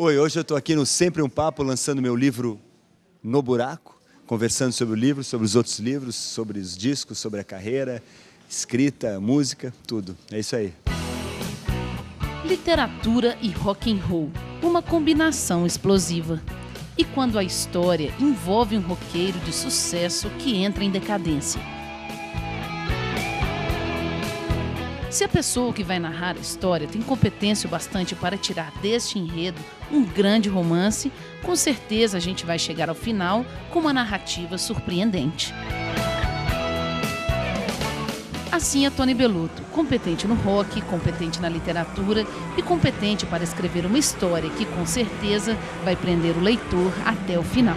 Oi, hoje eu estou aqui no Sempre um Papo, lançando meu livro No Buraco, conversando sobre o livro, sobre os outros livros, sobre os discos, sobre a carreira, escrita, música, tudo. É isso aí. Literatura e rock and roll, uma combinação explosiva. E quando a história envolve um roqueiro de sucesso que entra em decadência. Se a pessoa que vai narrar a história tem competência o bastante para tirar deste enredo um grande romance, com certeza a gente vai chegar ao final com uma narrativa surpreendente. Assim é Tony Bellotto, competente no rock, competente na literatura e competente para escrever uma história que com certeza vai prender o leitor até o final.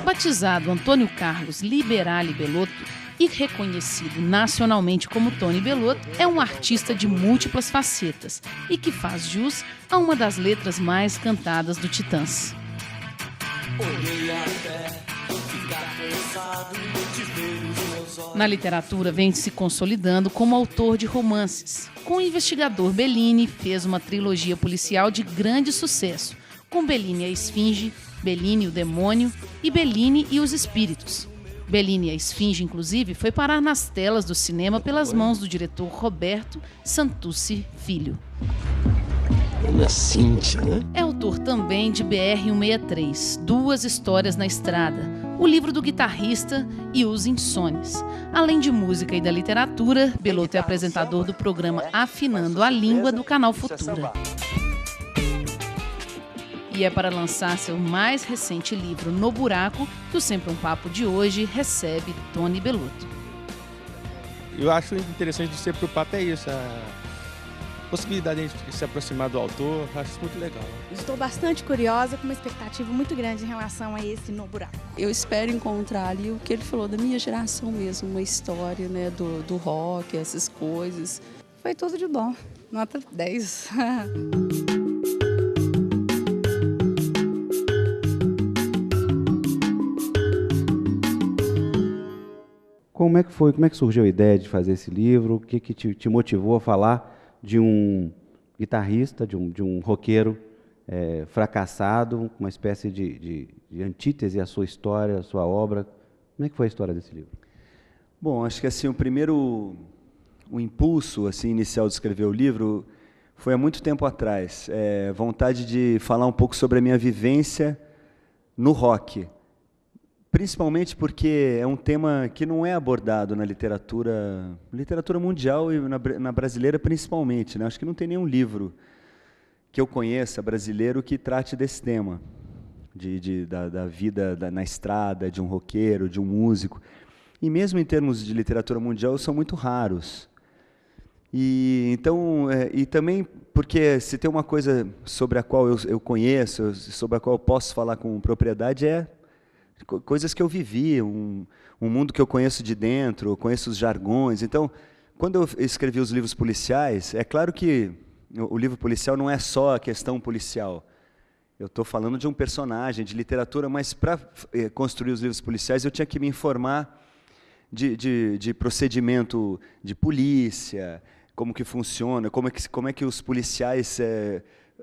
Batizado Antônio Carlos Liberale Bellotto e reconhecido nacionalmente como Tony Bellotto, é um artista de múltiplas facetas e que faz jus a uma das letras mais cantadas do Titãs. Na literatura vem se consolidando como autor de romances. Com o investigador Bellini, fez uma trilogia policial de grande sucesso, com Bellini e a Esfinge, Bellini e o Demônio e Bellini e os Espíritos. Bellini e a Esfinge, inclusive, foi parar nas telas do cinema pelas mãos do diretor Roberto Santucci Filho. Ana Cíntia, né? É autor também de BR-163, Duas Histórias na Estrada, o livro do guitarrista e Os Insones. Além de música e da literatura, Bellotto é apresentador do programa Afinando a Língua do canal Futura. E é para lançar seu mais recente livro, No Buraco, que o Sempre um Papo de hoje recebe Tony Bellotto. Eu acho interessante do Sempre um Papo é isso, a possibilidade de se aproximar do autor, acho isso muito legal. Estou bastante curiosa, com uma expectativa muito grande em relação a esse No Buraco. Eu espero encontrar ali o que ele falou da minha geração mesmo, uma história, né, do rock, essas coisas. Foi tudo de bom, nota 10. Como é que foi? Como é que surgiu a ideia de fazer esse livro? O que te motivou a falar de um guitarrista, de um roqueiro fracassado, uma espécie de antítese à sua história, à sua obra? Como é que foi a história desse livro? Bom, acho que assim, o impulso assim, inicial de escrever o livro foi há muito tempo atrás. Vontade de falar um pouco sobre a minha vivência no rock. Principalmente porque é um tema que não é abordado na literatura mundial e na brasileira principalmente, né? Acho que não tem nenhum livro que eu conheça brasileiro que trate desse tema, da vida na estrada, de um roqueiro, de um músico. E mesmo em termos de literatura mundial, são muito raros. E também porque se tem uma coisa sobre a qual eu conheço, sobre a qual eu posso falar com propriedade, é coisas que eu vivi, um mundo que eu conheço de dentro, eu conheço os jargões. Então, quando eu escrevi os livros policiais, é claro que o livro policial não é só a questão policial. Eu estou falando de um personagem, de literatura, mas para construir os livros policiais eu tinha que me informar de procedimento de polícia, como que funciona, como é que os policiais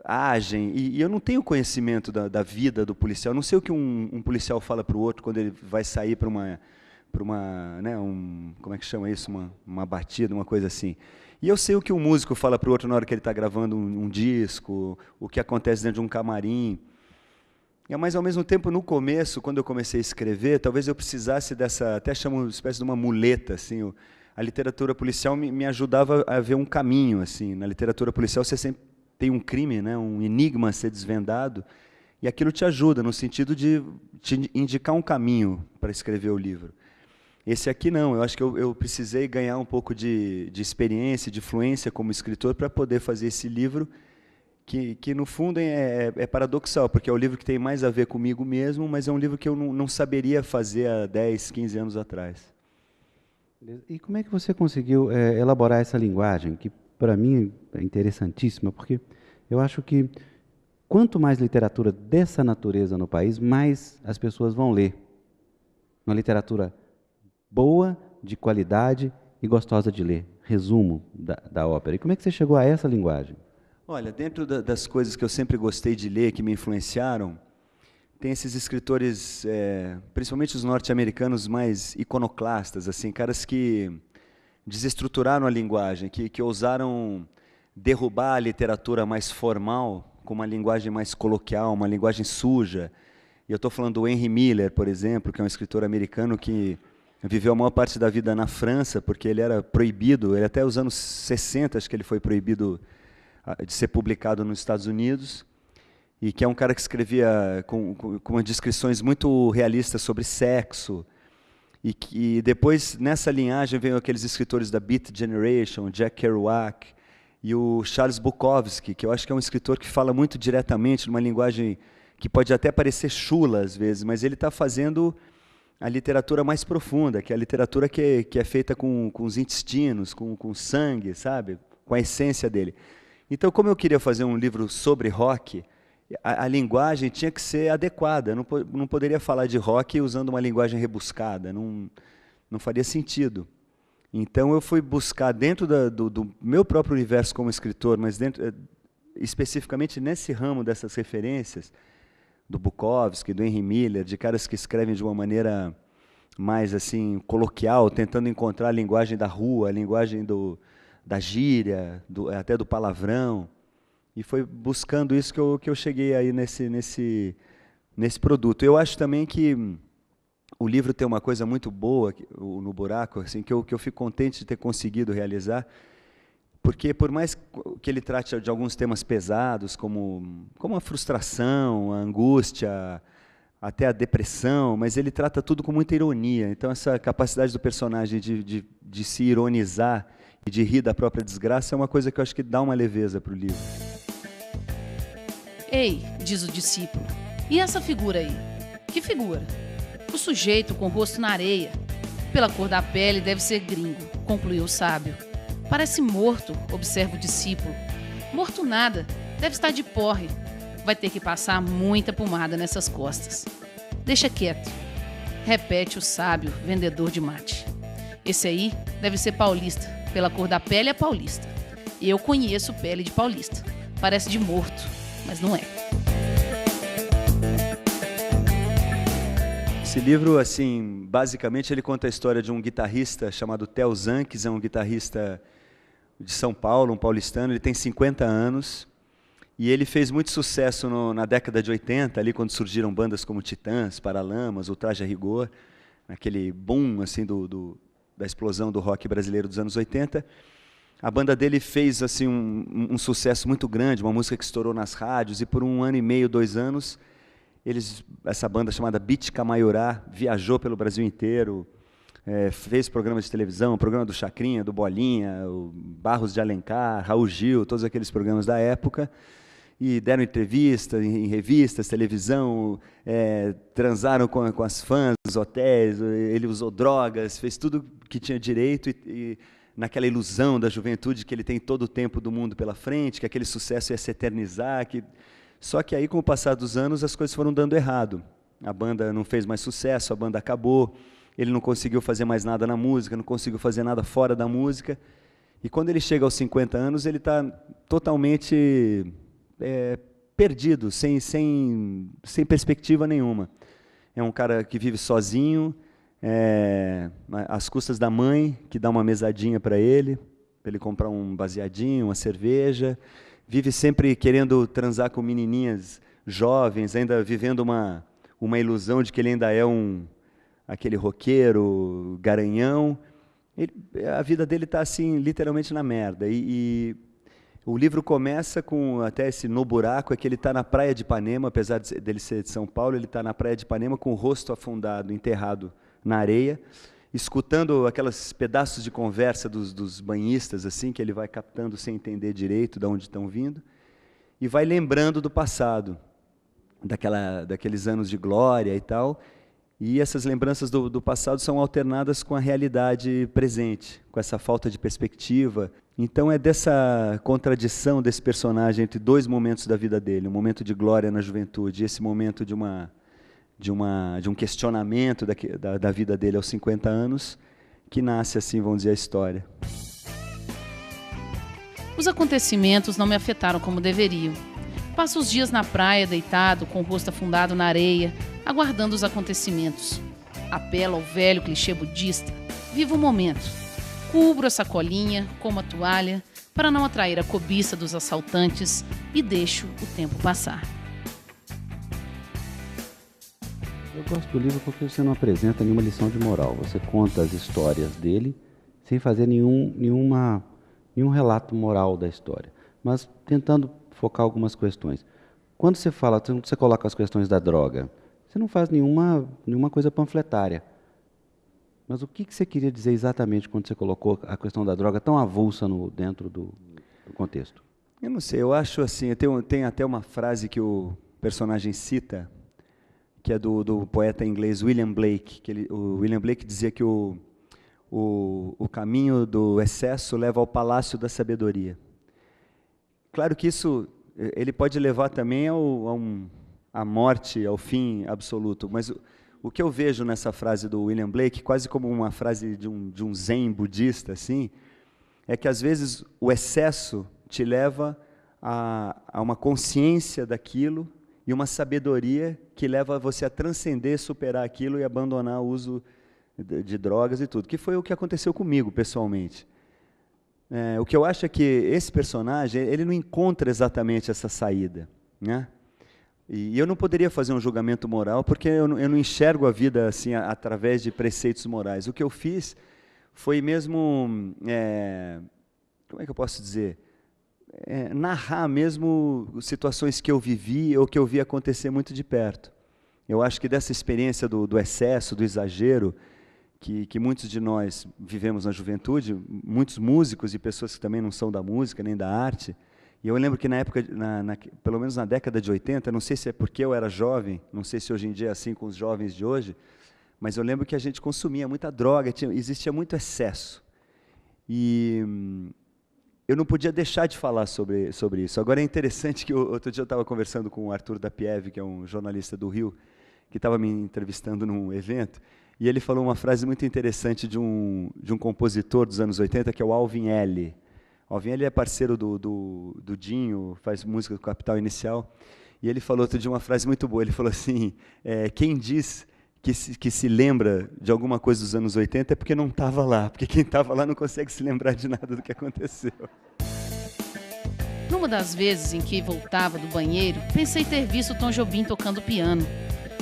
agem, e eu não tenho conhecimento da vida do policial, eu não sei o que um policial fala para o outro quando ele vai sair para uma né, como é que chama isso, uma batida, uma coisa assim. E eu sei o que um músico fala para o outro na hora que ele está gravando um disco, o que acontece dentro de um camarim. Mas, ao mesmo tempo, no começo, quando eu comecei a escrever, talvez eu precisasse dessa, até chamo uma espécie de uma muleta, assim, a literatura policial me ajudava a ver um caminho, assim. Na literatura policial você sempre tem um crime, né, um enigma a ser desvendado, e aquilo te ajuda, no sentido de te indicar um caminho para escrever o livro. Esse aqui não, eu acho que eu precisei ganhar um pouco de experiência, de fluência como escritor para poder fazer esse livro, que no fundo é paradoxal, porque é o livro que tem mais a ver comigo mesmo, mas é um livro que eu não saberia fazer há 10, 15 anos atrás. E como é que você conseguiu elaborar essa linguagem, que para mim é interessantíssima, porque eu acho que quanto mais literatura dessa natureza no país, mais as pessoas vão ler. Uma literatura boa, de qualidade e gostosa de ler. Resumo da ópera. E como é que você chegou a essa linguagem? Olha, dentro das coisas que eu sempre gostei de ler, que me influenciaram, tem esses escritores, principalmente os norte-americanos mais iconoclastas, assim, caras que desestruturaram a linguagem, que ousaram derrubar a literatura mais formal com uma linguagem mais coloquial, uma linguagem suja. E eu estou falando do Henry Miller, por exemplo, que é um escritor americano que viveu a maior parte da vida na França, porque ele era proibido, ele até os anos 60, acho que ele foi proibido de ser publicado nos Estados Unidos, e que é um cara que escrevia com descrições muito realistas sobre sexo, e que depois, nessa linhagem, veio aqueles escritores da Beat Generation, Jack Kerouac, e o Charles Bukowski, que eu acho que é um escritor que fala muito diretamente, numa linguagem que pode até parecer chula às vezes, mas ele está fazendo a literatura mais profunda, que é a literatura que é feita com os intestinos, com sangue, sabe? Com a essência dele. Então, como eu queria fazer um livro sobre rock, a linguagem tinha que ser adequada. Não poderia falar de rock usando uma linguagem rebuscada. Não faria sentido. Então, eu fui buscar dentro do meu próprio universo como escritor, mas especificamente nesse ramo dessas referências, do Bukowski, do Henry Miller, de caras que escrevem de uma maneira mais assim coloquial, tentando encontrar a linguagem da rua, a linguagem da gíria, até do palavrão. E foi buscando isso que eu cheguei aí nesse produto. Eu acho também que o livro tem uma coisa muito boa no buraco, assim, que eu fico contente de ter conseguido realizar, porque por mais que ele trate de alguns temas pesados, como a frustração, a angústia, até a depressão, mas ele trata tudo com muita ironia. Então essa capacidade do personagem de se ironizar e de rir da própria desgraça é uma coisa que eu acho que dá uma leveza para o livro. Ei, diz o discípulo, e essa figura aí? Que figura? O sujeito com o rosto na areia. Pela cor da pele deve ser gringo, concluiu o sábio. Parece morto, observa o discípulo. Morto nada, deve estar de porre. Vai ter que passar muita pomada nessas costas. Deixa quieto, repete o sábio, vendedor de mate. Esse aí deve ser paulista, pela cor da pele é paulista. Eu conheço pele de paulista. Parece de morto, mas não é. Esse livro, assim, basicamente ele conta a história de um guitarrista chamado Theo Zanques, é um guitarrista de São Paulo, um paulistano. Ele tem 50 anos e ele fez muito sucesso na década de 80, ali quando surgiram bandas como Titãs, Paralamas, Ultraje a Rigor, naquele boom assim, da explosão do rock brasileiro dos anos 80. A banda dele fez assim, um sucesso muito grande, uma música que estourou nas rádios, e por 1 ano e meio, 2 anos, essa banda chamada Beat Camaiurá viajou pelo Brasil inteiro, fez programas de televisão, o programa do Chacrinha, do Bolinha, o Barros de Alencar, Raul Gil, todos aqueles programas da época, e deram entrevistas em revistas, televisão, transaram com as fãs dos hotéis, ele usou drogas, fez tudo que tinha direito, e naquela ilusão da juventude que ele tem todo o tempo do mundo pela frente, que aquele sucesso ia se eternizar. Só que aí, com o passar dos anos, as coisas foram dando errado. A banda não fez mais sucesso, a banda acabou, ele não conseguiu fazer mais nada na música, não conseguiu fazer nada fora da música. E quando ele chega aos 50 anos, ele está totalmente perdido, sem perspectiva nenhuma. É um cara que vive sozinho, às custas da mãe, que dá uma mesadinha para ele comprar um baseadinho, uma cerveja. Vive sempre querendo transar com menininhas jovens, ainda vivendo uma ilusão de que ele ainda é aquele roqueiro garanhão. A vida dele está assim, literalmente na merda. E o livro começa com até esse No Buraco, que ele está na praia de Ipanema, apesar dele ser de São Paulo, ele está na praia de Ipanema com o rosto afundado, enterrado na areia, escutando aqueles pedaços de conversa dos banhistas, assim, que ele vai captando sem entender direito de onde estão vindo, e vai lembrando do passado, daqueles anos de glória e tal, e essas lembranças do passado são alternadas com a realidade presente, com essa falta de perspectiva. Então é dessa contradição desse personagem entre 2 momentos da vida dele, um momento de glória na juventude e esse momento de um questionamento da vida dele aos 50 anos, que nasce assim, vamos dizer, a história. Os acontecimentos não me afetaram como deveriam. Passo os dias na praia, deitado, com o rosto afundado na areia, aguardando os acontecimentos. Apelo ao velho clichê budista. Vivo o momento. Cubro a sacolinha, como a toalha, para não atrair a cobiça dos assaltantes e deixo o tempo passar. Eu gosto do livro porque você não apresenta nenhuma lição de moral. Você conta as histórias dele sem fazer nenhum relato moral da história, mas tentando focar algumas questões. Quando você coloca as questões da droga, você não faz nenhuma coisa panfletária. Mas o que você queria dizer exatamente quando você colocou a questão da droga tão avulsa dentro do contexto? Eu não sei, eu acho assim, tem até uma frase que o personagem cita, que é do poeta inglês William Blake, o William Blake dizia que o caminho do excesso leva ao palácio da sabedoria. Claro que isso ele pode levar também à morte, ao fim absoluto, mas o que eu vejo nessa frase do William Blake, quase como uma frase de um zen budista, assim, é que às vezes o excesso te leva a uma consciência daquilo e uma sabedoria que leva você a transcender, superar aquilo e abandonar o uso de drogas e tudo, que foi o que aconteceu comigo, pessoalmente. O que eu acho é que esse personagem, ele não encontra exatamente essa saída, né? E eu não poderia fazer um julgamento moral, porque eu não enxergo a vida assim, através de preceitos morais. O que eu fiz foi mesmo, como é que eu posso dizer? Narrar mesmo situações que eu vivi ou que eu vi acontecer muito de perto. Eu acho que dessa experiência do excesso, do exagero, que muitos de nós vivemos na juventude, muitos músicos e pessoas que também não são da música nem da arte, e eu lembro que na época, pelo menos na década de 80, não sei se é porque eu era jovem, não sei se hoje em dia é assim com os jovens de hoje, mas eu lembro que a gente consumia muita droga, existia muito excesso. E eu não podia deixar de falar sobre isso. Agora é interessante que outro dia eu estava conversando com o Arthur da Pieve, que é um jornalista do Rio, que estava me entrevistando num evento, e ele falou uma frase muito interessante de um compositor dos anos 80, que é o Alvin Ailey. Alvin Ailey é parceiro do Dinho, faz música do Capital Inicial, e ele falou outro dia uma frase muito boa, ele falou assim, quem diz que se lembra de alguma coisa dos anos 80 é porque não estava lá, porque quem estava lá não consegue se lembrar de nada do que aconteceu. Numa das vezes em que voltava do banheiro, pensei ter visto Tom Jobim tocando piano.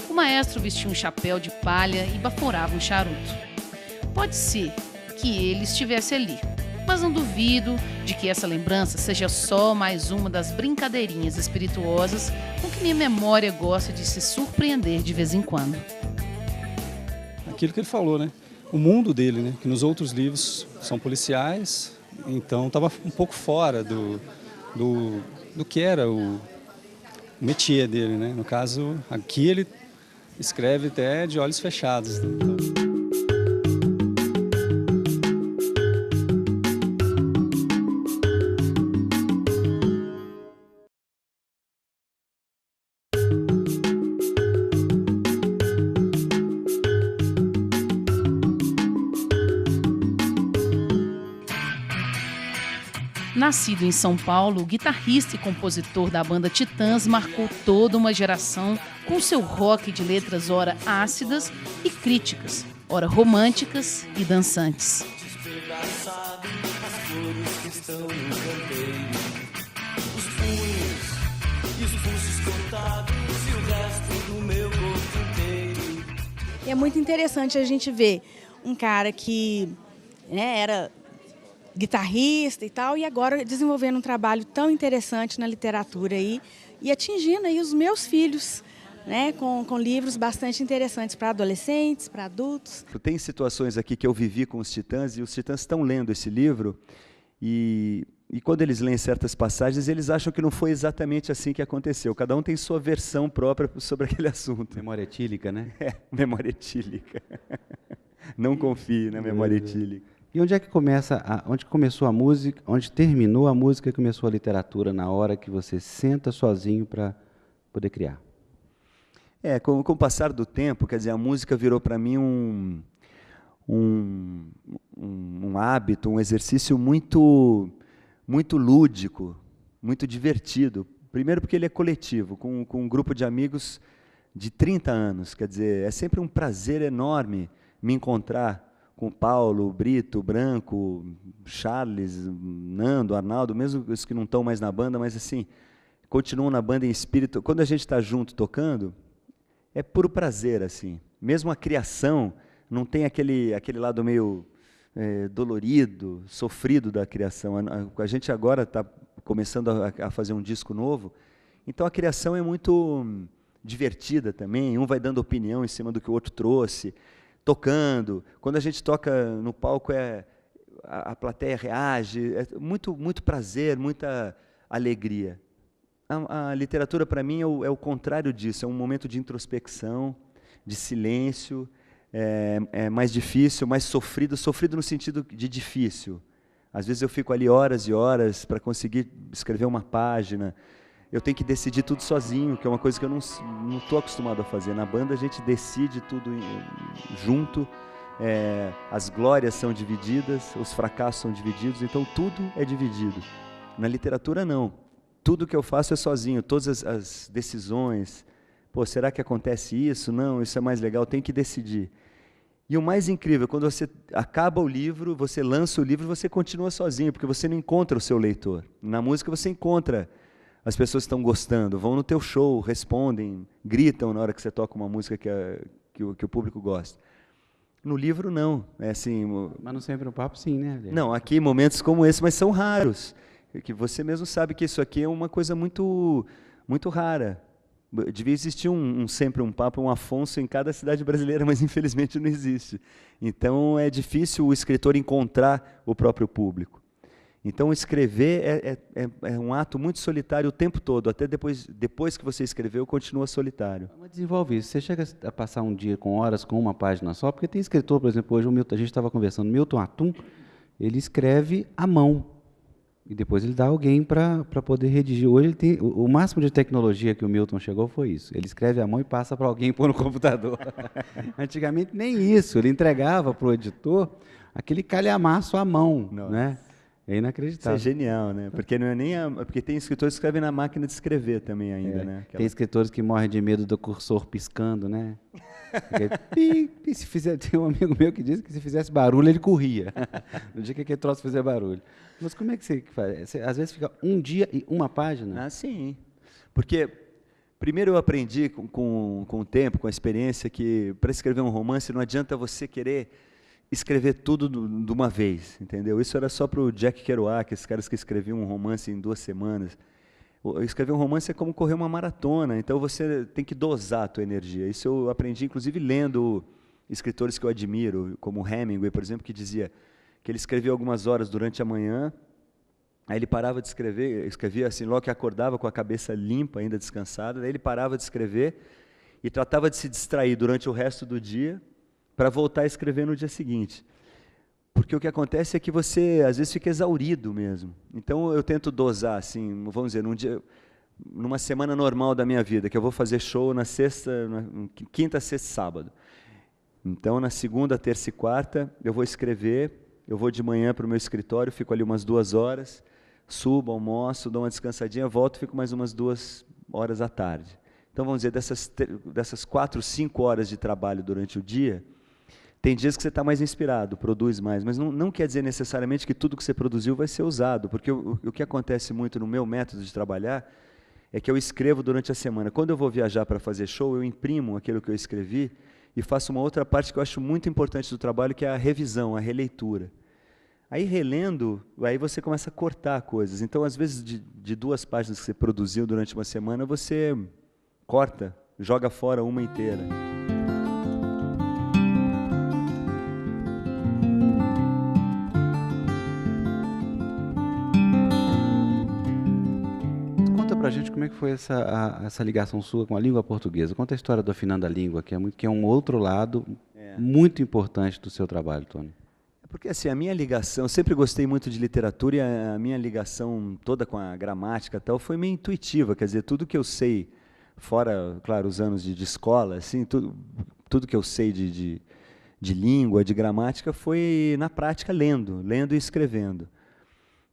O maestro vestia um chapéu de palha e baforava um charuto. Pode ser que ele estivesse ali, mas não duvido de que essa lembrança seja só mais uma das brincadeirinhas espirituosas com que minha memória gosta de se surpreender de vez em quando. Aquilo que ele falou, né? O mundo dele, né? Que nos outros livros são policiais, então estava um pouco fora do que era o métier dele, né? No caso, aqui ele escreve até de olhos fechados. Então... Nascido em São Paulo, o guitarrista e compositor da banda Titãs marcou toda uma geração com seu rock de letras ora ácidas e críticas, ora românticas e dançantes. É muito interessante a gente ver um cara que era guitarrista e tal, e agora desenvolvendo um trabalho tão interessante na literatura aí, e atingindo aí os meus filhos, né, com livros bastante interessantes para adolescentes, para adultos. Tem situações aqui que eu vivi com os Titãs, e os Titãs estão lendo esse livro, e quando eles leem certas passagens, eles acham que não foi exatamente assim que aconteceu. Cada um tem sua versão própria sobre aquele assunto. Memória etílica, né? Memória etílica. Não confie na memória etílica. E onde é que onde começou a música, onde terminou a música e começou a literatura, na hora que você senta sozinho para poder criar? Com o passar do tempo, quer dizer, a música virou para mim um hábito, um exercício muito lúdico, muito divertido. Primeiro porque ele é coletivo, com um grupo de amigos de 30 anos. Quer dizer, é sempre um prazer enorme me encontrar com o Paulo, o Brito, o Branco, Charles, Nando, Arnaldo, mesmo os que não estão mais na banda, mas assim, continuam na banda em espírito. Quando a gente está junto tocando, é puro prazer, assim. Mesmo a criação não tem aquele lado meio dolorido, sofrido da criação. A gente agora está começando a fazer um disco novo, então a criação é muito divertida também, um vai dando opinião em cima do que o outro trouxe, tocando. Quando a gente toca no palco, a plateia reage, é muito prazer, muita alegria. A literatura, para mim, é o contrário disso, é um momento de introspecção, de silêncio, é mais difícil, mais sofrido no sentido de difícil. Às vezes eu fico ali horas e horas para conseguir escrever uma página. Eu tenho que decidir tudo sozinho, que é uma coisa que eu não estou acostumado a fazer. Na banda a gente decide tudo junto, as glórias são divididas, os fracassos são divididos, então tudo é dividido. Na literatura não. Tudo que eu faço é sozinho, todas as decisões. Pô, será que acontece isso? Não, isso é mais legal, tem que decidir. E o mais incrível, quando você acaba o livro, você lança o livro, você continua sozinho, porque você não encontra o seu leitor. Na música você encontra as pessoas que estão gostando, vão no teu show, respondem, gritam na hora que você toca uma música que o público gosta. No livro, não. É assim, mas não sempre no papo, sim, né? Não, aqui momentos como esse, mas são raros. Que você mesmo sabe que isso aqui é uma coisa muito, muito rara. Devia existir sempre um Papa, um Afonso em cada cidade brasileira, mas infelizmente não existe. Então é difícil o escritor encontrar o próprio público. Então escrever é um ato muito solitário o tempo todo, até depois que você escreveu, continua solitário. Mas desenvolve isso. Você chega a passar um dia com horas com uma página só? Porque tem escritor, por exemplo, hoje a gente estava conversando, Milton Atum, ele escreve à mão. E depois ele dá alguém para poder redigir. Hoje ele tem o máximo de tecnologia que o Milton chegou foi isso. Ele escreve à mão e passa para alguém pôr no computador. Antigamente nem isso. Ele entregava para o editor aquele calhamaço à mão, né? É inacreditável. Isso é genial, né? Porque não é nem porque tem escritores que escrevem na máquina de escrever também ainda, né? Tem escritores que morrem de medo do cursor piscando, né? Se fizer, tem um amigo meu que disse que se fizesse barulho, ele corria. No dia que aquele troço fizer barulho. Mas como é que você faz? Você, às vezes fica um dia e uma página? Ah, sim. Porque, primeiro eu aprendi com o tempo, com a experiência, que para escrever um romance não adianta você querer escrever tudo de uma vez, entendeu? Isso era só para o Jack Kerouac, esses caras que escreviam um romance em 2 semanas. Escrever um romance é como correr uma maratona, então você tem que dosar a tua energia. Isso eu aprendi, inclusive, lendo escritores que eu admiro, como Hemingway, por exemplo, que dizia que ele escrevia algumas horas durante a manhã, aí ele parava de escrever, escrevia assim, logo que acordava com a cabeça limpa, ainda descansada, daí ele parava de escrever e tratava de se distrair durante o resto do dia para voltar a escrever no dia seguinte. Porque o que acontece é que você, às vezes, fica exaurido mesmo. Então, eu tento dosar, assim, vamos dizer, numa semana normal da minha vida, que eu vou fazer show na quinta, sexta e sábado. Então, na segunda, terça e quarta, eu vou escrever, eu vou de manhã para o meu escritório, fico ali umas 2 horas, subo, almoço, dou uma descansadinha, volto, fico mais umas 2 horas à tarde. Então, vamos dizer, dessas 4, 5 horas de trabalho durante o dia, tem dias que você está mais inspirado, produz mais, mas não quer dizer necessariamente que tudo que você produziu vai ser usado, porque o que acontece muito no meu método de trabalhar é que eu escrevo durante a semana. Quando eu vou viajar para fazer show, eu imprimo aquilo que eu escrevi e faço uma outra parte que eu acho muito importante do trabalho, que é a revisão, a releitura. Aí, relendo, aí você começa a cortar coisas. Então, às vezes, de 2 páginas que você produziu durante uma semana, você corta, joga fora uma inteira. Pra gente como é que foi essa ligação sua com a língua portuguesa. Conta a história do Afinando a Língua, que é um outro lado muito importante do seu trabalho, Tony. Porque assim, a minha ligação, eu sempre gostei muito de literatura e a minha ligação toda com a gramática e tal foi meio intuitiva, quer dizer, tudo que eu sei, fora, claro, os anos de escola, assim, tudo que eu sei de língua, de gramática, foi na prática lendo e escrevendo.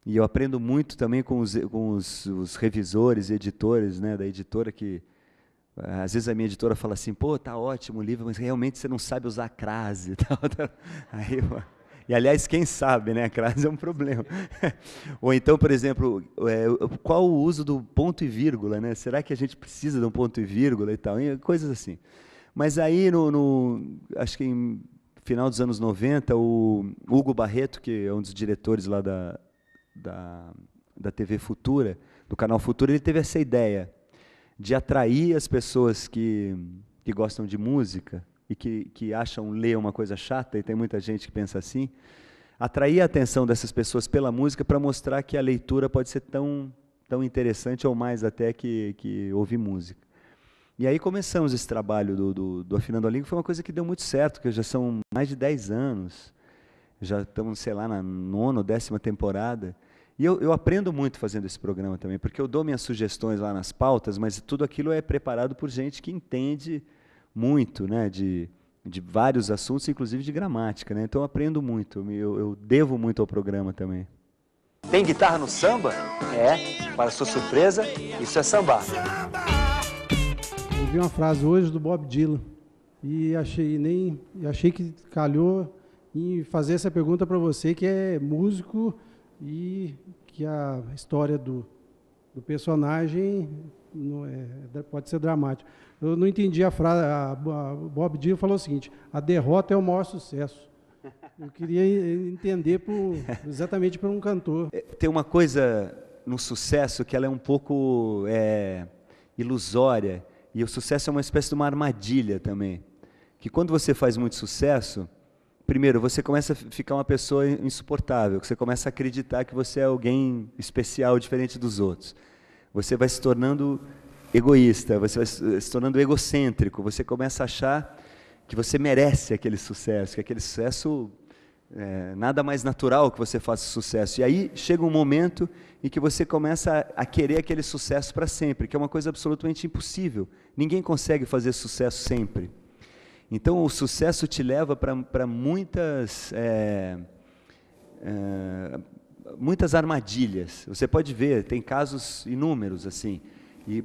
E eu aprendo muito também com os revisores e editores, né, da editora, que às vezes a minha editora fala assim, pô, tá ótimo o livro, mas realmente você não sabe usar crase. Aí, e, aliás, quem sabe, né, a crase é um problema. Ou então, por exemplo, qual o uso do ponto e vírgula, né? Será que a gente precisa de um ponto e vírgula e tal? E coisas assim. Mas aí, acho que em final dos anos 90, o Hugo Barreto, que é um dos diretores lá da TV Futura, do canal Futura, ele teve essa ideia de atrair as pessoas que gostam de música e que acham ler uma coisa chata, e tem muita gente que pensa assim, atrair a atenção dessas pessoas pela música para mostrar que a leitura pode ser tão interessante ou mais até que ouvir música. E aí começamos esse trabalho do Afinando a Língua, foi uma coisa que deu muito certo, que já são mais de 10 anos, já estamos, sei lá, na 9ª ou 10ª temporada, e eu aprendo muito fazendo esse programa também, porque eu dou minhas sugestões lá nas pautas, mas tudo aquilo é preparado por gente que entende muito, né, de vários assuntos, inclusive de gramática, né? Então eu aprendo muito, eu devo muito ao programa também. Tem guitarra no samba? Para sua surpresa, isso é samba. Eu vi uma frase hoje do Bob Dylan e achei que calhou em fazer essa pergunta para você, que é músico e que a história do personagem pode ser dramática. Eu não entendi a frase. O Bob Dylan falou o seguinte: a derrota é o maior sucesso. Eu queria entender exatamente por um cantor. Tem uma coisa no sucesso que ela é um pouco ilusória, e o sucesso é uma espécie de uma armadilha também. Que quando você faz muito sucesso, primeiro, você começa a ficar uma pessoa insuportável, que você começa a acreditar que você é alguém especial, diferente dos outros. Você vai se tornando egoísta, você vai se tornando egocêntrico, você começa a achar que você merece aquele sucesso, que aquele sucesso nada mais natural que você faça sucesso. E aí chega um momento em que você começa a querer aquele sucesso para sempre, que é uma coisa absolutamente impossível. Ninguém consegue fazer sucesso sempre. Então o sucesso te leva para muitas armadilhas. Você pode ver, tem casos inúmeros assim. E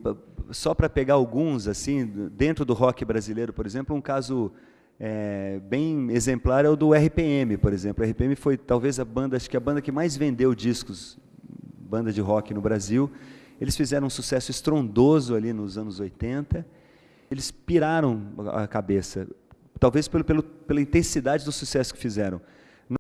só para pegar alguns, assim, dentro do rock brasileiro, por exemplo, um caso bem exemplar é o do RPM, por exemplo. A RPM foi talvez a banda que mais vendeu discos, banda de rock no Brasil. Eles fizeram um sucesso estrondoso ali nos anos 80. Eles piraram a cabeça, talvez pela intensidade do sucesso que fizeram.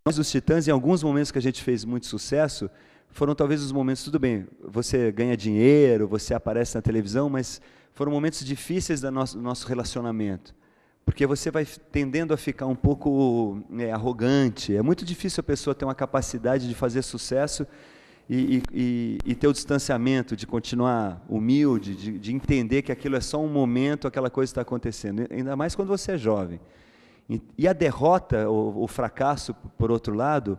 Nós, os Titãs, em alguns momentos que a gente fez muito sucesso, foram talvez os momentos, tudo bem, você ganha dinheiro, você aparece na televisão, mas foram momentos difíceis do nosso relacionamento, porque você vai tendendo a ficar um pouco arrogante. É muito difícil a pessoa ter uma capacidade de fazer sucesso e ter o distanciamento, de continuar humilde, de entender que aquilo é só um momento, aquela coisa está acontecendo, ainda mais quando você é jovem. E a derrota, o fracasso, por outro lado,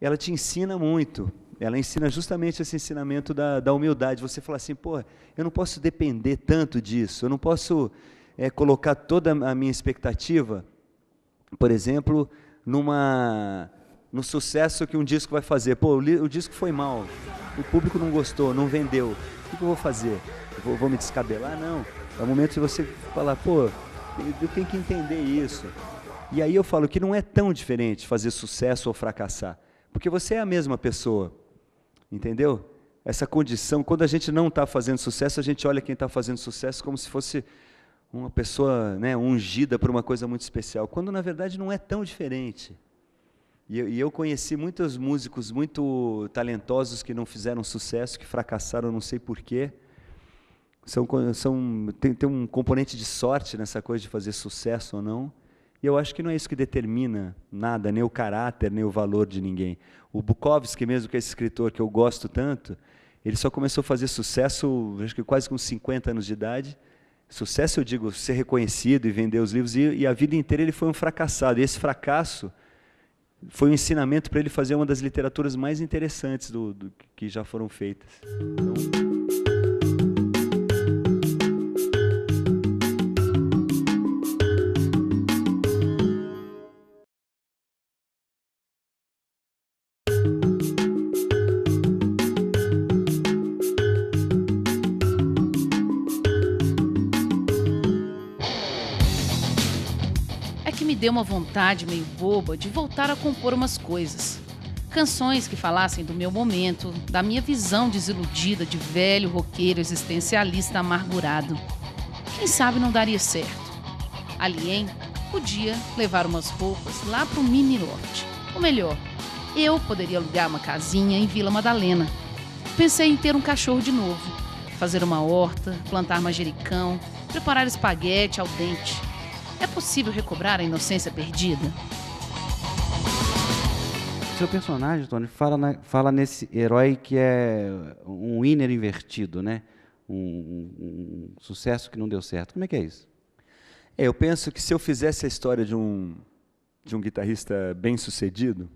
ela te ensina muito. Ela ensina justamente esse ensinamento da humildade. Você fala assim, pô, eu não posso depender tanto disso, eu não posso colocar toda a minha expectativa, por exemplo, no sucesso que um disco vai fazer. Pô, o disco foi mal, o público não gostou, não vendeu, o que eu vou fazer? Eu vou me descabelar? Não. É o momento de você falar, pô, eu tenho que entender isso. E aí eu falo que não é tão diferente fazer sucesso ou fracassar, porque você é a mesma pessoa. Entendeu? Essa condição, quando a gente não está fazendo sucesso, a gente olha quem está fazendo sucesso como se fosse uma pessoa, né, ungida por uma coisa muito especial, quando na verdade não é tão diferente. E eu conheci muitos músicos muito talentosos que não fizeram sucesso, que fracassaram, não sei porquê. Tem um componente de sorte nessa coisa de fazer sucesso ou não. E eu acho que não é isso que determina nada, nem o caráter, nem o valor de ninguém. O Bukowski mesmo, que é esse escritor que eu gosto tanto, ele só começou a fazer sucesso, acho que quase com 50 anos de idade. Sucesso, eu digo, ser reconhecido e vender os livros, e a vida inteira ele foi um fracassado. E esse fracasso foi um ensinamento para ele fazer uma das literaturas mais interessantes do que já foram feitas. Então, deu uma vontade meio boba de voltar a compor umas coisas. Canções que falassem do meu momento, da minha visão desiludida de velho roqueiro existencialista amargurado. Quem sabe não daria certo. Alien podia levar umas roupas lá pro mini loft. Ou melhor, eu poderia alugar uma casinha em Vila Madalena. Pensei em ter um cachorro de novo, fazer uma horta, plantar manjericão, preparar espaguete ao dente. É possível recobrar a inocência perdida? Seu personagem, Tony, fala nesse herói que é um winner invertido, né? Um sucesso que não deu certo. Como é que é isso? Eu penso que se eu fizesse a história de um guitarrista bem-sucedido,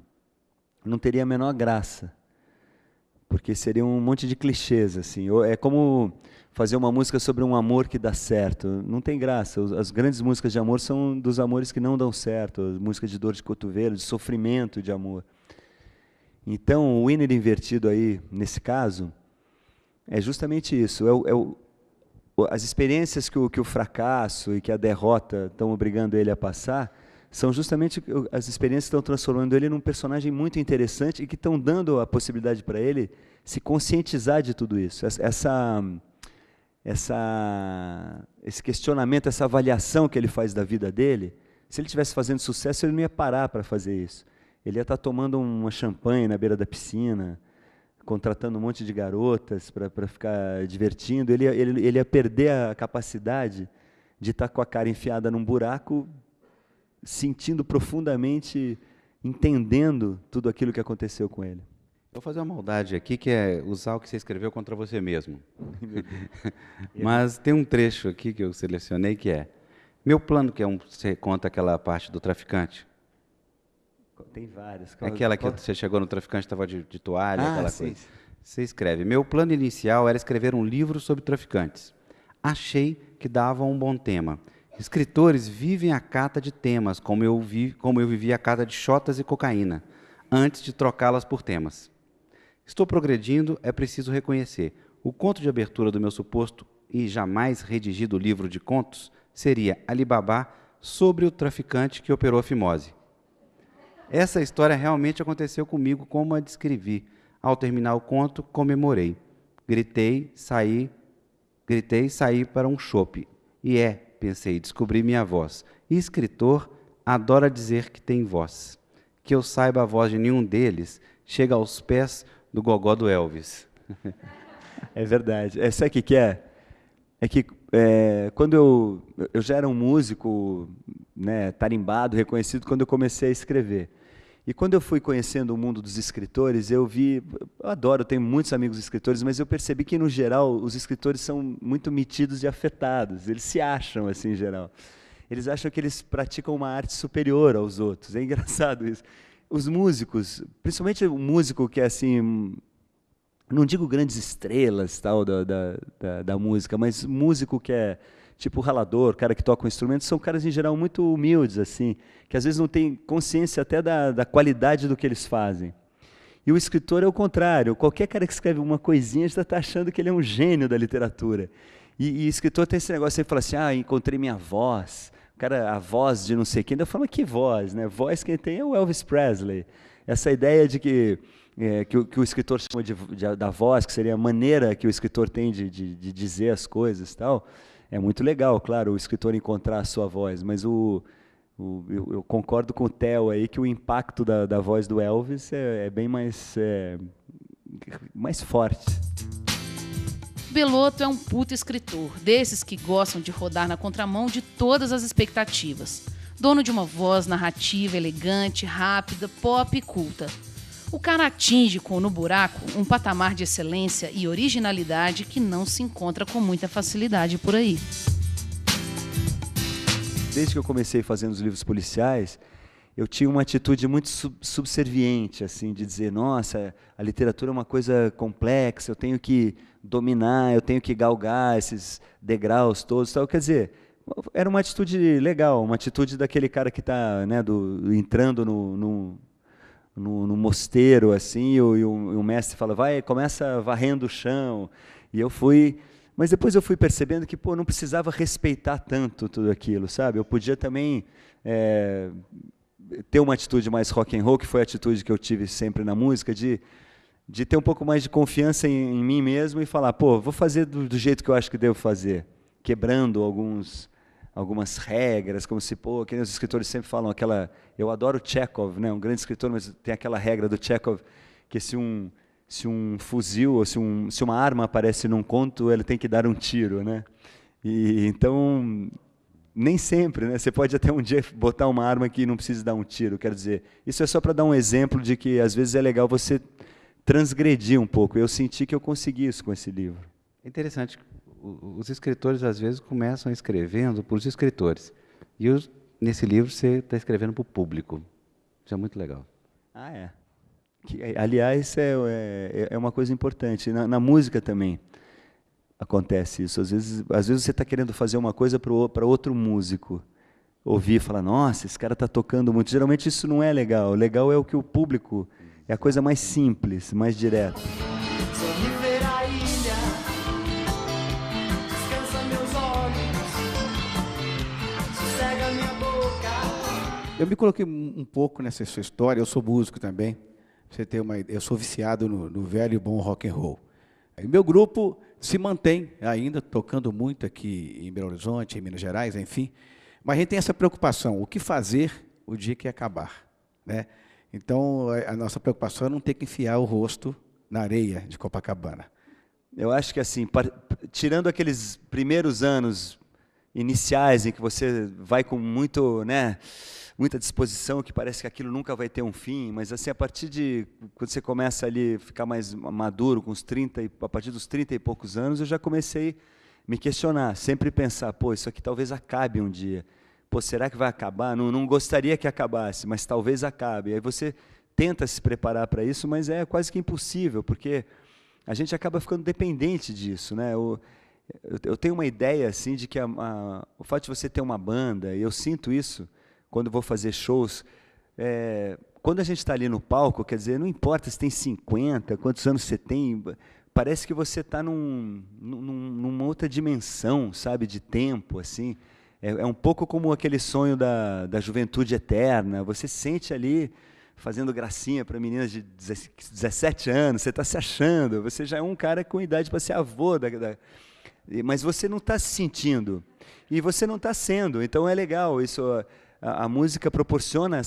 não teria a menor graça, porque seria um monte de clichês, assim. É como fazer uma música sobre um amor que dá certo. Não tem graça. As grandes músicas de amor são dos amores que não dão certo, as músicas de dor de cotovelo, de sofrimento de amor. Então, o winner invertido aí, nesse caso, é justamente isso. As experiências que o fracasso e que a derrota estão obrigando ele a passar são justamente as experiências que estão transformando ele num personagem muito interessante e que estão dando a possibilidade para ele se conscientizar de tudo isso. Esse questionamento, essa avaliação que ele faz da vida dele, se ele estivesse fazendo sucesso, ele não ia parar para fazer isso. Ele ia estar tomando uma champanhe na beira da piscina, contratando um monte de garotas para ficar divertindo. Ele ia perder a capacidade de estar com a cara enfiada num buraco, sentindo profundamente, entendendo tudo aquilo que aconteceu com ele. Vou fazer uma maldade aqui, que é usar o que você escreveu contra você mesmo. Mas tem um trecho aqui que eu selecionei que é: meu plano, que você conta aquela parte do traficante. Tem várias. Aquela que você chegou no traficante, estava de toalha, aquela sim. coisa. Você escreve: meu plano inicial era escrever um livro sobre traficantes. Achei que dava um bom tema. Escritores vivem a cata de temas, como eu vivi a cata de chotas e cocaína, antes de trocá-las por temas. Estou progredindo, é preciso reconhecer. O conto de abertura do meu suposto e jamais redigido livro de contos seria Alibaba sobre o traficante que operou a fimose. Essa história realmente aconteceu comigo, como a descrevi. Ao terminar o conto, comemorei. Gritei, saí para um chope. Pensei, descobri minha voz. E escritor adora dizer que tem voz. Que eu saiba, a voz de nenhum deles chega aos pés do gogó do Elvis. É verdade. Sabe o que é? É que quando eu já era um músico, né, tarimbado, reconhecido, quando eu comecei a escrever. E quando eu fui conhecendo o mundo dos escritores, eu tenho muitos amigos escritores, mas eu percebi que, no geral, os escritores são muito metidos e afetados. Eles se acham, assim, em geral. Eles acham que eles praticam uma arte superior aos outros. É engraçado isso. Os músicos, principalmente o músico que é assim, não digo grandes estrelas tal da música, mas músico que é tipo ralador, cara que toca um instrumento, são caras em geral muito humildes, assim, que às vezes não têm consciência até da qualidade do que eles fazem. E o escritor é o contrário. Qualquer cara que escreve uma coisinha já está achando que ele é um gênio da literatura. E escritor tem esse negócio, você fala assim, encontrei minha voz. A voz de não sei quem, eu falo, que voz, né? Voz quem tem é o Elvis Presley. Essa ideia de que o escritor chama da voz, que seria a maneira que o escritor tem de dizer as coisas e tal, é muito legal, claro, o escritor encontrar a sua voz, mas eu concordo com o Theo aí que o impacto da voz do Elvis é bem mais forte. Belotto é um puta escritor, desses que gostam de rodar na contramão de todas as expectativas. Dono de uma voz narrativa elegante, rápida, pop e culta. O cara atinge com No Buraco um patamar de excelência e originalidade que não se encontra com muita facilidade por aí. Desde que eu comecei fazendo os livros policiais, eu tinha uma atitude muito subserviente, assim, de dizer, nossa, a literatura é uma coisa complexa, eu tenho que dominar, eu tenho que galgar esses degraus todos, tal. Quer dizer, era uma atitude legal, uma atitude daquele cara que está, né, entrando no mosteiro, assim, e o mestre fala, começa varrendo o chão. E eu fui Mas depois eu fui percebendo que, pô, não precisava respeitar tanto tudo aquilo, sabe? Eu podia também ter uma atitude mais rock and roll, que foi a atitude que eu tive sempre na música, de ter um pouco mais de confiança em mim mesmo e falar, pô, vou fazer do jeito que eu acho que devo fazer, quebrando algumas regras, como se, pô, que nem os escritores sempre falam, eu adoro Chekhov, né, um grande escritor, mas tem aquela regra do Chekhov, que se um fuzil ou se uma arma aparece num conto, ele tem que dar um tiro, né? E então nem sempre, né? Você pode até um dia botar uma arma que não precisa dar um tiro, quer dizer, isso é só para dar um exemplo de que às vezes é legal você transgredir um pouco. Eu senti que eu consegui isso com esse livro. É interessante, os escritores às vezes começam escrevendo para os escritores, e nesse livro você está escrevendo para o público. Isso é muito legal. Ah, é. Aliás, é uma coisa importante. Na música também acontece isso. Às vezes você está querendo fazer uma coisa para outro músico ouvir e falar, nossa, esse cara está tocando muito. Geralmente isso não é legal. O legal é o que o público... É a coisa mais simples, mais direta. Eu me coloquei um pouco nessa sua história. Eu sou músico também. Você tem eu sou viciado no velho e bom rock and roll. E meu grupo se mantém ainda tocando muito aqui em Belo Horizonte, em Minas Gerais, enfim. Mas a gente tem essa preocupação: o que fazer o dia que acabar, né? Então a nossa preocupação é não ter que enfiar o rosto na areia de Copacabana. Eu acho que assim, tirando aqueles primeiros anos iniciais em que você vai com muita disposição, que parece que aquilo nunca vai ter um fim, mas assim, a partir de quando você começa ali a ficar mais maduro, com a partir dos 30 e poucos anos, eu já comecei a me questionar, sempre pensar, pô, isso aqui talvez acabe um dia. Pô, será que vai acabar? Não gostaria que acabasse, mas talvez acabe. Aí você tenta se preparar para isso, mas é quase que impossível, porque a gente acaba ficando dependente disso, né? Eu tenho uma ideia assim de que o fato de você ter uma banda, e eu sinto isso quando vou fazer shows, quando a gente está ali no palco, quer dizer, não importa se tem 50, quantos anos você tem, parece que você está numa outra dimensão, sabe, de tempo, assim. É um pouco como aquele sonho da juventude eterna. Você sente ali fazendo gracinha para meninas de 17 anos, você está se achando, você já é um cara com idade para ser avô, mas você não está se sentindo, e você não está sendo, então é legal, isso, a música proporciona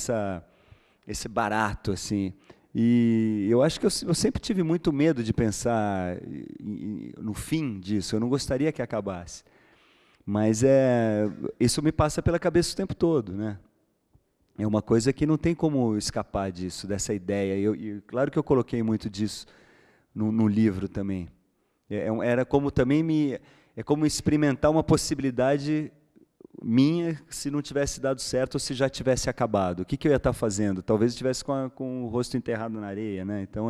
esse barato, assim, e eu acho que eu sempre tive muito medo de pensar no fim disso, eu não gostaria que acabasse. Mas isso me passa pela cabeça o tempo todo, né? É uma coisa que não tem como escapar disso, dessa ideia. E claro que eu coloquei muito disso no livro também. Era como também é como experimentar uma possibilidade minha se não tivesse dado certo ou se já tivesse acabado. O que eu ia estar fazendo? Talvez eu estivesse com o rosto enterrado na areia, né? Então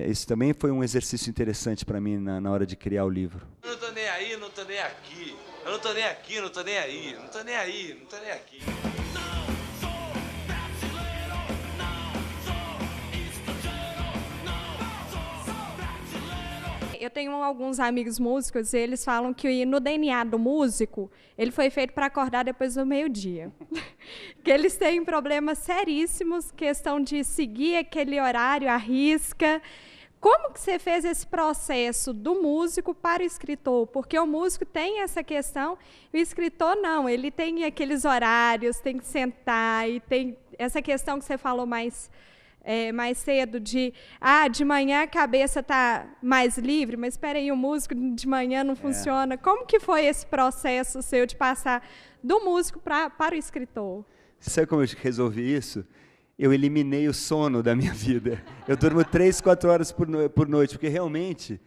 isso também foi um exercício interessante para mim na hora de criar o livro. Eu não tô nem aí, não tô nem aqui. Eu não tô nem aqui, não tô nem aí. Não tô nem aí, não tô nem aqui. Eu tenho alguns amigos músicos e eles falam que no DNA do músico, ele foi feito para acordar depois do meio-dia. Que eles têm problemas seríssimos, questão de seguir aquele horário à risca. Como que você fez esse processo do músico para o escritor? Porque o músico tem essa questão, e o escritor não, ele tem aqueles horários, tem que sentar, e tem essa questão que você falou mais cedo, de manhã a cabeça está mais livre, mas espera aí, o músico de manhã não funciona. Como que foi esse processo seu de passar do músico para o escritor? Sabe como eu resolvi isso? Eu eliminei o sono da minha vida. Eu durmo 3, 4 horas por noite, porque realmente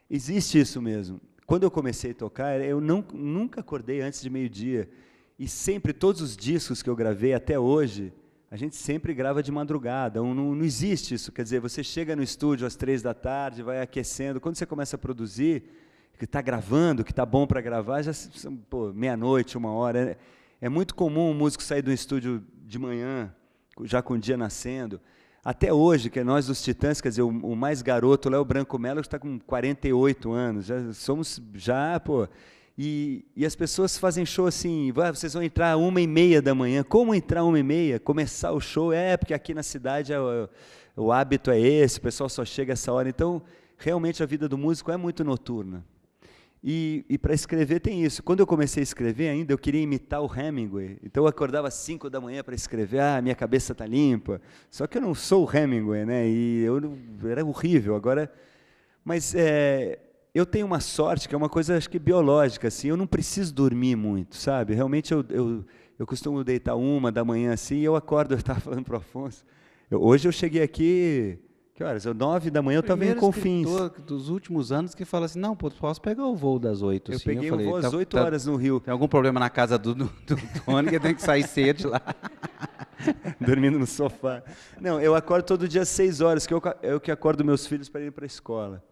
existe isso mesmo. Quando eu comecei a tocar, eu nunca acordei antes de meio-dia. E sempre, todos os discos que eu gravei até hoje, a gente sempre grava de madrugada. Não existe isso. Quer dizer, você chega no estúdio às 3 da tarde, vai aquecendo. Quando você começa a produzir, que está gravando, que está bom para gravar, já são meia-noite, 1h. É muito comum um músico sair do estúdio de manhã, já com o dia nascendo. Até hoje, que nós dos Titãs, quer dizer, o mais garoto, o Léo Branco Melo, está com 48 anos, já somos, pô... E as pessoas fazem show assim, vocês vão entrar 1h30 da manhã. Como entrar 1h30? Começar o show? Porque aqui na cidade o hábito é esse, o pessoal só chega essa hora. Então, realmente a vida do músico é muito noturna. E para escrever tem isso. Quando eu comecei a escrever ainda, eu queria imitar o Hemingway. Então eu acordava às 5 da manhã para escrever, minha cabeça está limpa. Só que eu não sou o Hemingway, né? E era horrível. Agora, mas eu tenho uma sorte, que é uma coisa, acho que biológica, assim, eu não preciso dormir muito, sabe? Realmente eu costumo deitar 1 da manhã, assim, e eu acordo, eu estava falando para o Afonso, hoje eu cheguei aqui, que horas? 9 da manhã eu estava em Confins. Dos últimos anos que fala assim, não, posso pegar o voo das 8. Eu peguei o voo às 8 horas no Rio. Tem algum problema na casa do Tony, que tem que sair cedo de lá. Dormindo no sofá. Não, eu acordo todo dia às 6 horas, que eu que acordo meus filhos para ir para a escola.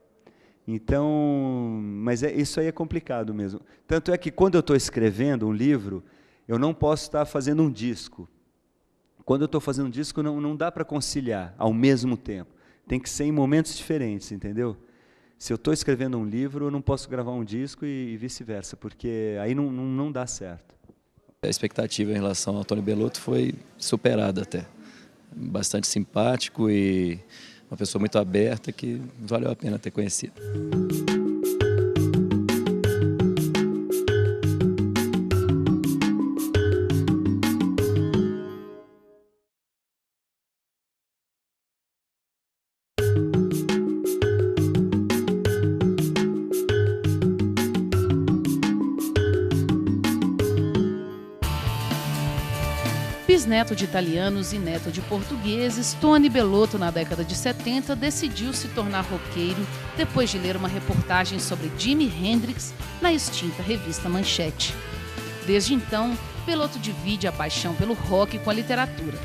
Então, mas isso aí é complicado mesmo. Tanto é que quando eu estou escrevendo um livro, eu não posso estar fazendo um disco. Quando eu estou fazendo um disco, não dá para conciliar ao mesmo tempo. Tem que ser em momentos diferentes, entendeu? Se eu estou escrevendo um livro, eu não posso gravar um disco e vice-versa, porque aí não dá certo. A expectativa em relação ao Tony Bellotto foi superada até. Bastante simpático e uma pessoa muito aberta que valeu a pena ter conhecido. Bisneto de italianos e neto de portugueses, Tony Bellotto, na década de 70, decidiu se tornar roqueiro depois de ler uma reportagem sobre Jimi Hendrix na extinta revista Manchete. Desde então, Bellotto divide a paixão pelo rock com a literatura.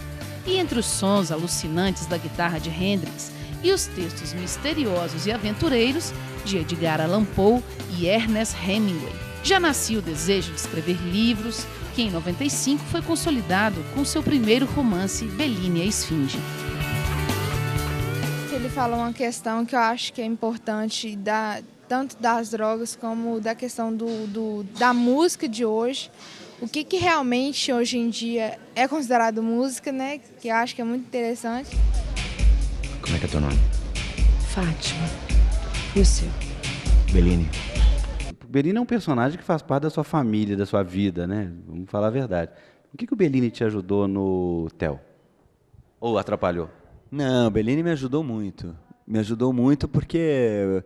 E entre os sons alucinantes da guitarra de Hendrix e os textos misteriosos e aventureiros de Edgar Allan Poe e Ernest Hemingway, já nascia o desejo de escrever livros, que em 95 foi consolidado com seu primeiro romance, Bellini e a Esfinge. Ele falou uma questão que eu acho que é importante, tanto das drogas como da questão da música de hoje. O que realmente hoje em dia é considerado música, né? Que eu acho que é muito interessante. Como é que é teu nome? Fátima. E o seu? Bellini. Bellini é um personagem que faz parte da sua família, da sua vida, né? Vamos falar a verdade. O que o Bellini te ajudou no Theo? Ou atrapalhou? Não, o Bellini me ajudou muito. Me ajudou muito porque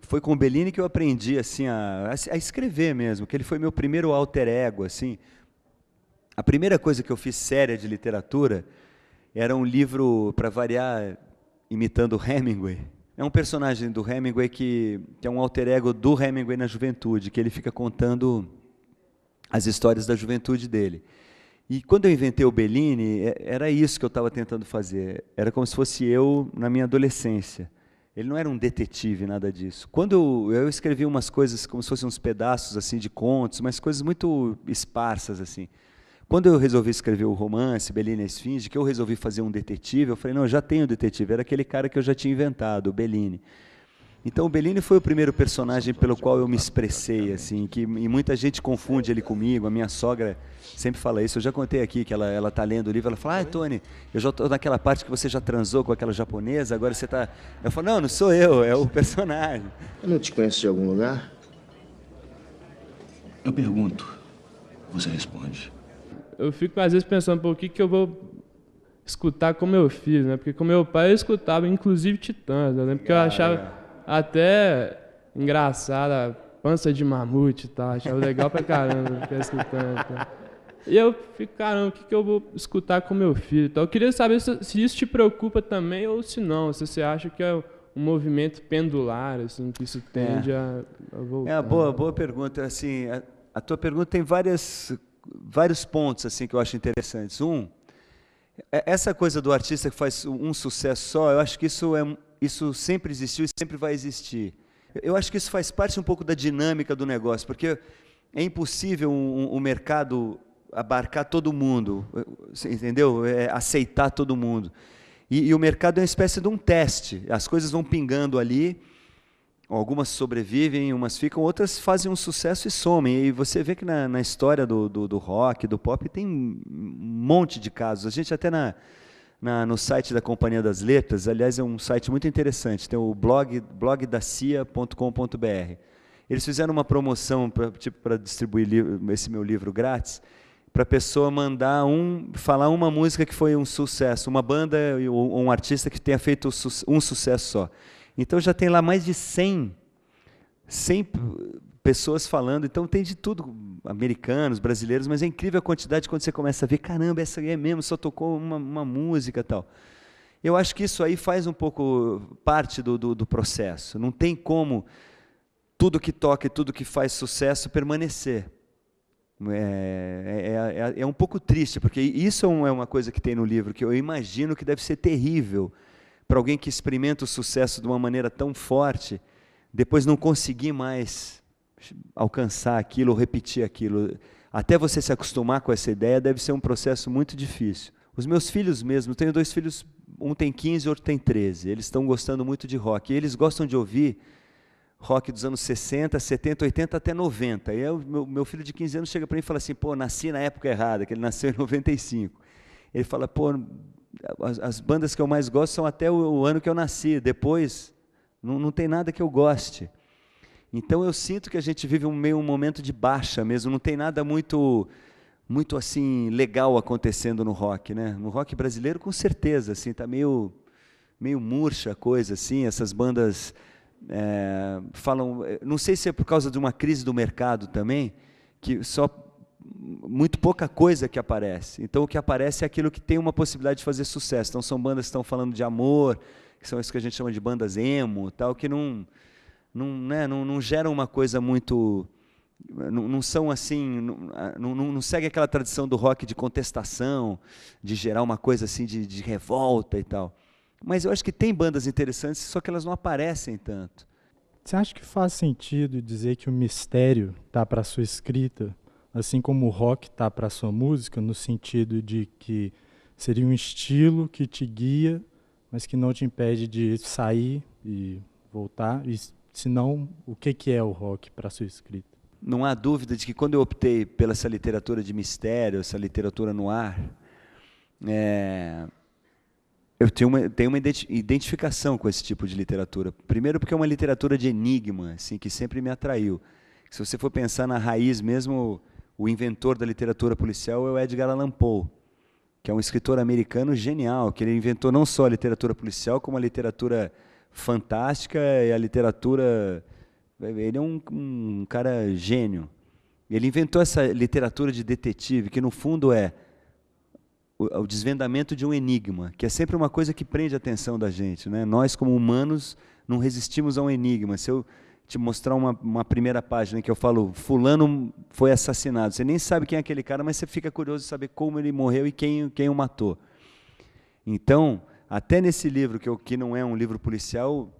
foi com o Bellini que eu aprendi assim, a escrever mesmo, que ele foi meu primeiro alter ego. Assim. A primeira coisa que eu fiz séria de literatura era um livro, para variar, imitando Hemingway. É um personagem do Hemingway que é um alter ego do Hemingway na juventude, que ele fica contando as histórias da juventude dele. E quando eu inventei o Bellini, era isso que eu estava tentando fazer. Era como se fosse eu na minha adolescência. Ele não era um detetive, nada disso. Quando eu escrevi umas coisas como se fossem uns pedaços assim de contos, mas coisas muito esparsas assim. Quando eu resolvi escrever o romance, Bellini e a Esfinge, que eu resolvi fazer um detetive, eu falei, não, eu já tenho detetive, era aquele cara que eu já tinha inventado, o Bellini. Então, o Bellini foi o primeiro personagem pelo qual eu me expressei, assim, e muita gente confunde ele comigo, a minha sogra sempre fala isso, eu já contei aqui que ela está lendo o livro, ela fala, Tony, eu já estou naquela parte que você já transou com aquela japonesa, agora você está... Eu falo, não sou eu, é o personagem. Eu não te conheço de algum lugar? Eu pergunto, você responde. Eu fico, às vezes, pensando, por que eu vou escutar como eu fiz, né? Porque com meu pai eu escutava, inclusive, Titãs, né? Porque eu achava até engraçado a pança de mamute e tal, achava legal pra caramba ficar escutando. Tá? E eu fico, caramba, o que eu vou escutar com meu filho? Então, eu queria saber se isso te preocupa também ou se não, se você acha que é um movimento pendular, assim, que isso tende a voltar. É uma boa pergunta. Assim, a tua pergunta tem vários pontos assim que eu acho interessantes. Essa coisa do artista que faz um sucesso só, eu acho que isso sempre existiu e sempre vai existir. Eu acho que isso faz parte um pouco da dinâmica do negócio, porque é impossível um mercado abarcar todo mundo, entendeu? Aceitar todo mundo. E o mercado é uma espécie de um teste. As coisas vão pingando ali, algumas sobrevivem, umas ficam, outras fazem um sucesso e somem. E você vê que na história do rock, do pop, tem um monte de casos. A gente até no site da Companhia das Letras, aliás, é um site muito interessante, tem o blogdacia.com.br. Eles fizeram uma promoção para distribuir esse meu livro grátis, para a pessoa falar uma música que foi um sucesso, uma banda ou um artista que tenha feito um sucesso só. Então já tem lá mais de 100 pessoas falando, então tem de tudo, americanos, brasileiros, mas é incrível a quantidade quando você começa a ver, caramba, essa aí é mesmo, só tocou uma música e tal. Eu acho que isso aí faz um pouco parte do processo. Não tem como tudo que toca e tudo que faz sucesso permanecer. É um pouco triste, porque isso é uma coisa que tem no livro, que eu imagino que deve ser terrível para alguém que experimenta o sucesso de uma maneira tão forte, depois não conseguir mais alcançar aquilo ou repetir aquilo. Até você se acostumar com essa ideia deve ser um processo muito difícil. Os meus filhos mesmo, eu tenho 2 filhos, um tem 15 e outro tem 13, eles estão gostando muito de rock, e eles gostam de ouvir rock dos anos 60, 70, 80 até 90. E meu filho de 15 anos chega para mim e fala assim, pô, nasci na época errada, que ele nasceu em 95. Ele fala, pô, as bandas que eu mais gosto são até o ano que eu nasci, depois não tem nada que eu goste. Então eu sinto que a gente vive um momento de baixa mesmo, não tem nada muito assim legal acontecendo no rock, né? No rock brasileiro com certeza, assim, tá meio murcha a coisa, assim, essas bandas falam, não sei se é por causa de uma crise do mercado também, que só muito pouca coisa que aparece. Então o que aparece é aquilo que tem uma possibilidade de fazer sucesso. Então são bandas que estão falando de amor, que são isso que a gente chama de bandas emo, tal, que não geram uma coisa muito, não são assim, não segue aquela tradição do rock de contestação, de gerar uma coisa assim de revolta e tal. Mas eu acho que tem bandas interessantes, só que elas não aparecem tanto. Você acha que faz sentido dizer que o mistério está para a sua escrita, assim como o rock está para a sua música, no sentido de que seria um estilo que te guia, mas que não te impede de sair e voltar? E, se não, o que é o rock para a sua escrita? Não há dúvida de que quando eu optei pela essa literatura de mistério, essa literatura no ar, eu tenho uma identificação com esse tipo de literatura. Primeiro porque é uma literatura de enigma, assim, que sempre me atraiu. Se você for pensar na raiz mesmo, o inventor da literatura policial é o Edgar Allan Poe, que é um escritor americano genial, que ele inventou não só a literatura policial, como a literatura fantástica e a literatura... Ele é um cara gênio. Ele inventou essa literatura de detetive, que no fundo é o desvendamento de um enigma, que é sempre uma coisa que prende a atenção da gente, né? Nós, como humanos, não resistimos a um enigma. Se eu te mostrar uma primeira página que eu falo, fulano foi assassinado, você nem sabe quem é aquele cara, mas você fica curioso de saber como ele morreu e quem o matou. Então, até nesse livro, que não é um livro policial,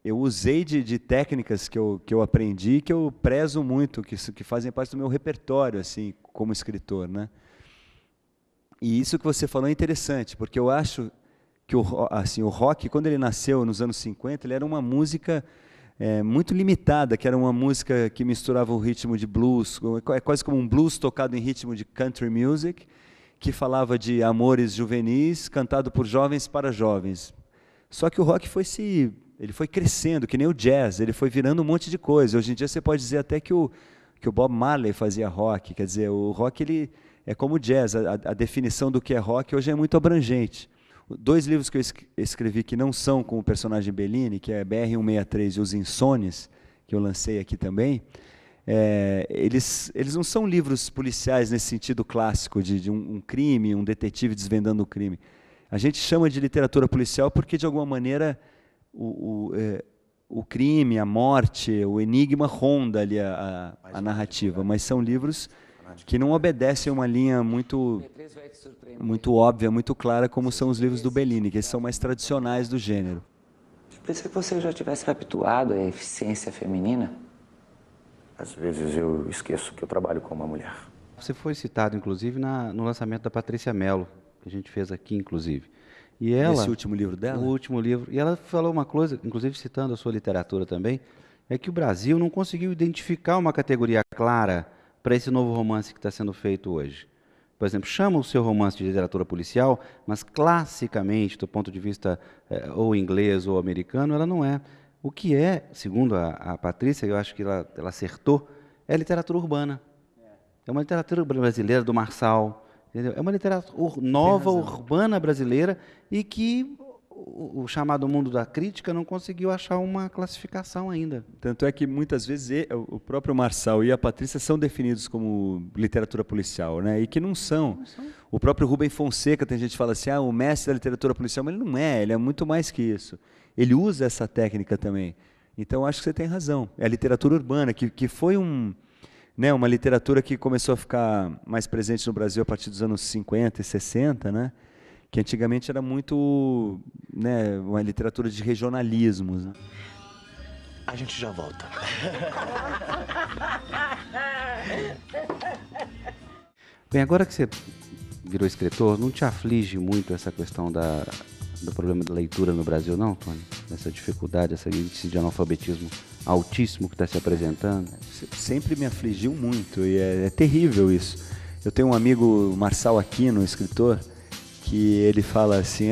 eu usei de técnicas que eu aprendi, que eu prezo muito, que fazem parte do meu repertório, assim, como escritor, né? E isso que você falou é interessante, porque eu acho que o rock, quando ele nasceu nos anos 50, ele era uma música muito limitada, que era uma música que misturava o ritmo de blues, quase como um blues tocado em ritmo de country music, que falava de amores juvenis, cantado por jovens para jovens. Só que o rock ele foi crescendo, que nem o jazz, ele foi virando um monte de coisa. Hoje em dia você pode dizer até que o Bob Marley fazia rock, quer dizer, o rock ele é como o jazz, a definição do que é rock hoje é muito abrangente. 2 livros que eu escrevi que não são com o personagem Bellini, que é BR-163 e Os Insones, que eu lancei aqui também, eles não são livros policiais nesse sentido clássico, de um crime, um detetive desvendando o crime. A gente chama de literatura policial porque, de alguma maneira, o crime, a morte, o enigma ronda ali a narrativa, mas são livros que não obedecem a uma linha muito óbvia, muito clara, como são os livros do Bellini, que são mais tradicionais do gênero. Pensei que você já tivesse habituado à eficiência feminina. Às vezes eu esqueço que eu trabalho com uma mulher. Você foi citado, inclusive, no lançamento da Patrícia Mello, que a gente fez aqui, inclusive. E ela, esse último livro dela? O último livro. E ela falou uma coisa, inclusive citando a sua literatura também, é que o Brasil não conseguiu identificar uma categoria clara para esse novo romance que está sendo feito hoje. Por exemplo, chama o seu romance de literatura policial, mas classicamente, do ponto de vista ou inglês ou americano, ela não é. O que é, segundo a Patrícia, eu acho que ela acertou, é literatura urbana. É uma literatura brasileira do Marçal, entendeu? É uma literatura nova, urbana brasileira, e que o chamado mundo da crítica não conseguiu achar uma classificação ainda. Tanto é que muitas vezes o próprio Marçal e a Patrícia são definidos como literatura policial, né? E que não são. O próprio Rubem Fonseca, tem gente que fala assim, o mestre da literatura policial, mas ele não é, ele é muito mais que isso. Ele usa essa técnica também. Então, acho que você tem razão. É a literatura urbana, que foi uma literatura que começou a ficar mais presente no Brasil a partir dos anos 50 e 60, né? Que antigamente era muito, né, uma literatura de regionalismos. Né? A gente já volta. Bem, agora que você virou escritor, não te aflige muito essa questão do problema da leitura no Brasil, não, Tony? Essa dificuldade, esse índice de analfabetismo altíssimo que está se apresentando? Sempre me afligiu muito e é terrível isso. Eu tenho um amigo, Marçal Aquino, um escritor, que ele fala assim,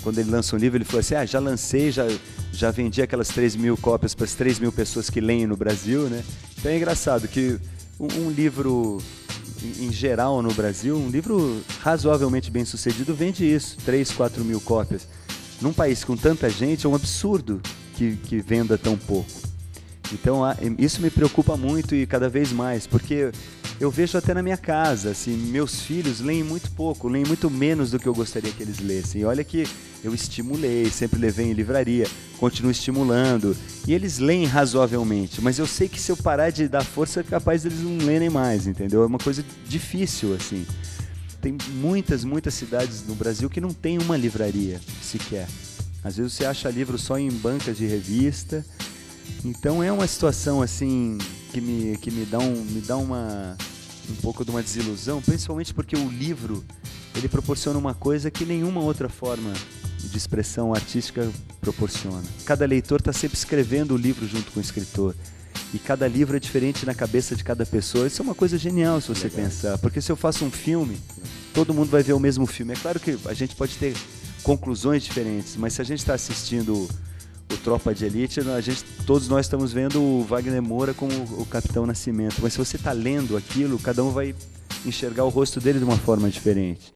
quando ele lança um livro, ele falou assim, já lancei, já vendi aquelas 3.000 cópias para as 3.000 pessoas que leem no Brasil, né? Então é engraçado que um livro, em geral no Brasil, um livro razoavelmente bem sucedido vende isso, 3.000, 4.000 cópias. Num país com tanta gente, é um absurdo que venda tão pouco. Então isso me preocupa muito e cada vez mais, porque eu vejo até na minha casa, assim, meus filhos leem muito pouco, leem muito menos do que eu gostaria que eles lessem. E olha que eu estimulei, sempre levei em livraria, continuo estimulando, e eles leem razoavelmente, mas eu sei que se eu parar de dar força, é capaz deles não lerem mais, entendeu? É uma coisa difícil, assim. Tem muitas cidades no Brasil que não tem uma livraria sequer. Às vezes você acha livro só em bancas de revista. Então é uma situação assim que me dá um pouco de uma desilusão, principalmente porque o livro ele proporciona uma coisa que nenhuma outra forma de expressão artística proporciona. Cada leitor está sempre escrevendo o livro junto com o escritor. E cada livro é diferente na cabeça de cada pessoa. Isso é uma coisa genial se você pensar. Porque se eu faço um filme, todo mundo vai ver o mesmo filme. É claro que a gente pode ter conclusões diferentes, mas se a gente está assistindo o Tropa de Elite, todos nós estamos vendo o Wagner Moura como o Capitão Nascimento. Mas se você está lendo aquilo, cada um vai enxergar o rosto dele de uma forma diferente.